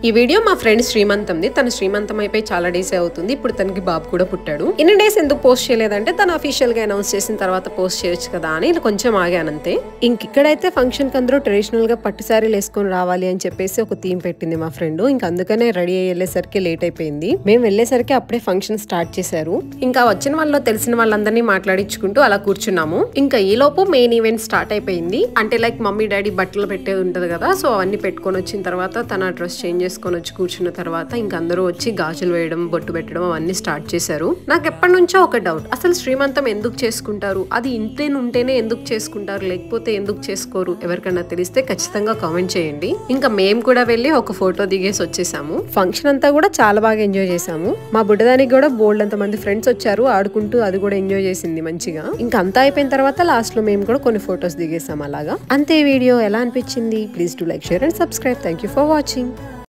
ఈ వీడియో మా ఫ్రెండ్ శ్రీమంతంది. తన శ్రీమంతం అయిపోయి చాలా డేస్ అవుతుంది. ఇప్పుడు తనకి బాబు కూడా పుట్టాడు. ఇన్ని డేస్ ఎందుకు పోస్ట్ చేయలేదంటే తను అఫీషియల్ గా అనౌన్స్ చేసిన తర్వాత పోస్ట్ చేయొచ్చు కదా అని కొంచెం ఆగానంతే. ఇక్కడైతే ఫంక్షన్ కి అందరూ ట్రెడిషనల్ గా పట్టు శారీలు వేసుకొని రావాలి అని చెప్పేసి ఒక థీమ్ పెట్టింది మా ఫ్రెండ్. అందుకనే రెడీ అయ్యి వెళ్ళేసరికి లేట్ అయిపోయింది. మేము వెళ్ళేసరికి అప్పుడే ఫంక్షన్ స్టార్ట్ చేశారు. ఇంకా వచ్చిన వాళ్ళలో తెలిసిన వాళ్ళందరినీ మాట్లాడించుకుంటూ అలా కూర్చున్నాము. ఇంకా ఈ లోపు మెయిన్ ఈవెంట్ స్టార్ట్ అయిపోయింది. అంటే లైక్ మమ్మీ డాడీ బట్టలు పెట్టేది ఉంటది కదా, సో అవన్నీ పెట్టుకొని వచ్చిన తర్వాత తన డ్రెస్ చేంజ్ చేసుకొని వచ్చి కూర్చున్న తర్వాత ఇంకా అందరూ వచ్చి గాజులు వేయడం, బొట్టు పెట్టడం అవన్నీ స్టార్ట్ చేశారు. నాకు ఎప్పటి నుంచో ఒక డౌట్, అసలు శ్రీమంతం ఎందుకు చేసుకుంటారు? అది ఉంటేనే ఎందుకు చేసుకుంటారు, లేకపోతే ఎందుకు చేసుకోరు? ఎవరికన్నా తెలిస్తే ఖచ్చితంగా కామెంట్ చేయండి. ఇంకా మేము కూడా వెళ్ళి ఒక ఫోటో దిగేసి వచ్చేసాము. ఫంక్షన్ అంతా కూడా చాలా బాగా ఎంజాయ్ చేసాము. మా బుడ్డదానికి కూడా బోల్డ్ అంత మంది ఫ్రెండ్స్ వచ్చారు, ఆడుకుంటూ అది కూడా ఎంజాయ్ చేసింది మంచిగా. ఇంకా అంతా అయిపోయిన తర్వాత లాస్ట్ లో మేము కూడా కొన్ని ఫొటోస్ దిగేసాం. అలాగా అంతే. వీడియో ఎలా అనిపించింది? Please do like, share and subscribe. Thank you for watching.